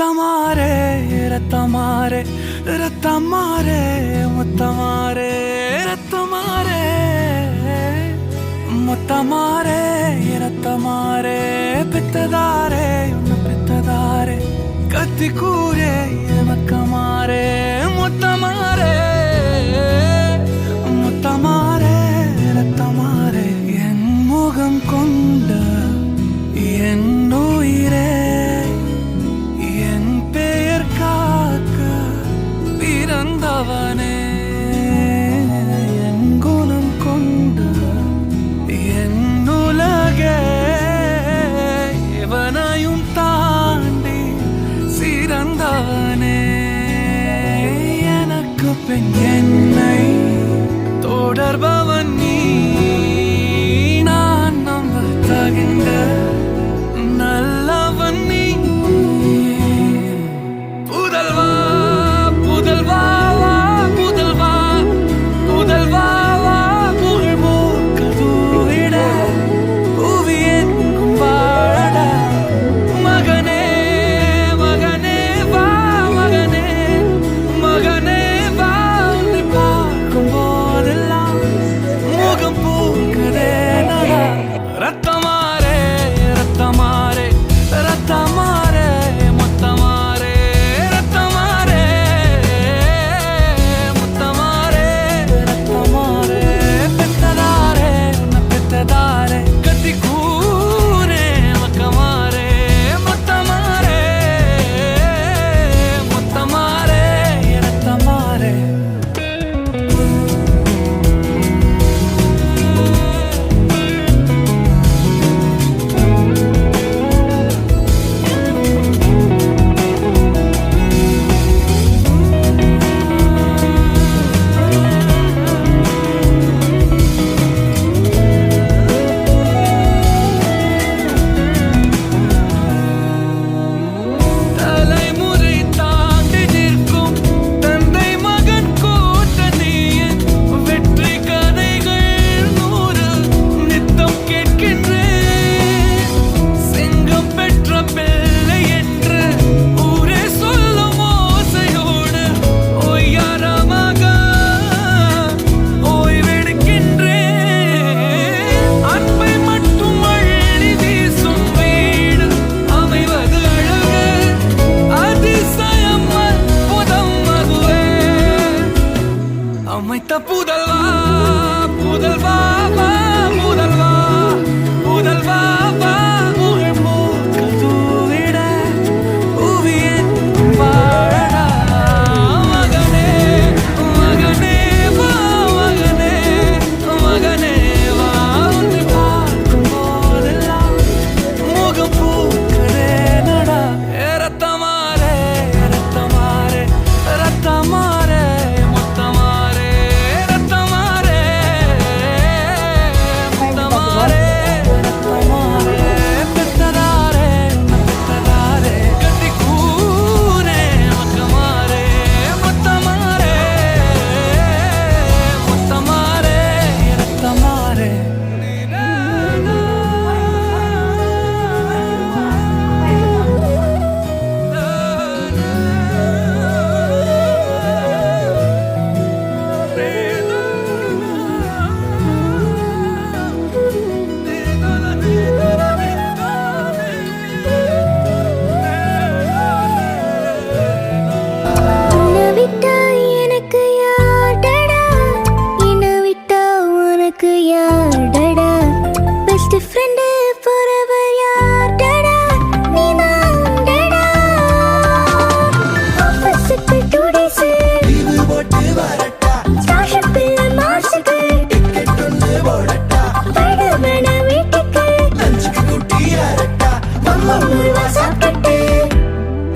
ரத்தமாரே ரத்தமாரே ரத்தமாரே முத்தமாரே ரத்தமாரே முத்தமாரே ரத்தமாரே பித்ததாரே உன்ன பித்ததாரே கத்தி கூரே மக்கமாரே முத்தமாரே முத்தமாரே ரத்தமாரே என் முகம் கொண்ட என் உயிரே என் பெயர் காக்க பிறந்தவனே என் குணம் கொண்ட என் உலகே இவனையும் தாண்டி சிறந்தவனே எனக்கு பின் என்னை தொடர்பவன் நீ நான் நம்ப தகின்ற நல்லவன் நீ புதல்வா புதல்வா புதல்வா புதல்வா புகழ் மூக்க தூவிட புவியன் வாழட மகனே மகனே வா மகனே மகனே வா உன்னை பார்க்கும் போதெல்லாம் முகம் பூக்குதே நகா ரத்தமாரே ரத்தமாரே ரத்தமாரே முத்தமாரே ரத்தமாரே முத்தமாரே ரத்தமாரே பெத்ததாரே உன்ன பெத்ததாரே கத்தி கூரே மக்கமாரே முத்தமாரே முத்தமாரே ரத்தமாரே தலைமுறை தாண்டி நிற்கும் தந்தை மகன் கூட்டணியின் வெற்றி கதைகள் 100 நித்தம் கேட்கின்றேன் சிங்கம் பெற்ற பிள்ளை என்று ஊரே சொல்லும் ஓசையோடு ஒய்யாரமாக ஓய்வெடுக்கின்றேன் அன்பை மட்டும் அள்ளி வீசும் வீடு அமைவது அழகு அதிசயம் அற்புதம் அதுவே அமைத்த புதல்வா புதல்வா வா புதல்வா புதல்வா வா புகழ் மூக்க தூவிட புவியன் வாழடா மகனே மகனே வா மகனே மகனே வா உன்னை பார்க்கும் போதெல்லாம் முகம் பூக்குதே நடா ரத்தமாரே ரத்தமாரே ரத்தமாரே முத்தமாரே ரத்தமாரே முத்தமாரே ரத்தமாரே பெத்ததாரே உன்ன பெத்ததாரே கத்தி கூரே மக்கமாரே முத்தமாரே முத்தமாரே ரத்தமாரே உன்னை விட்டா எனக்கு யார்டா என்னை விட்டா உனக்கு யார்டா பெஸ்ட் ஃப்ரெண்டு forever யார்டா நீதான்டா ஆஃபீஸுக்கு 2 days இது போட்டு வரட்டா ஸ்டார்ஷிப்பில் மார்ஸுக்கு டிக்கெட் ஒன்று போடட்டா பைடமேன வீட்டுக்கு லஞ்சுக்கு குட்டி அரட்டா மம்மா முழுவா சாப்பிட்டு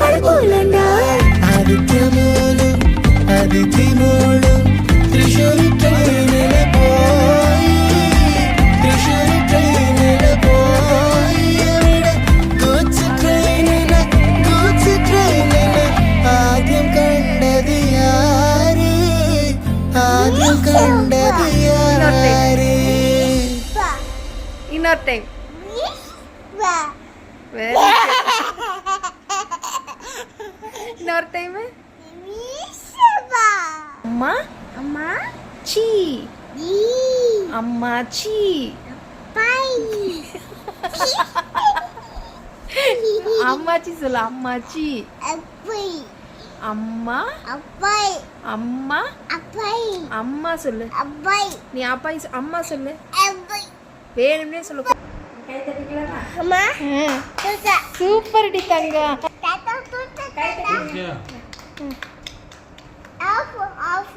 அது போலண்டா അതിഥിമോളും തൃശ്ശൂർ ട്രെയിനില് പോയി അവിടെ ഗൂഡ്സ് ട്രെയിനില് ആദ്യം കണ്ടത് യാര് Inner time. Very good. இன்னொரு டைம் அம்மா அம்மா சீ ஈ அம்மா சீ பை அம்மாச்சி சொல்லு அம்மாச்சி அப்பை அம்மா அப்பை அம்மா அப்பை அம்மா சொல்லு அப்பை நீ அப்பா அம்மா சொல்லு அப்பை வேணும்னே சொல்லு கை தட்டிக்கலாமா அம்மா தூசா சூப்பர் டி தங்கம் தாத்தா தூசா தாத்தா ஆஃப் ஆஃப்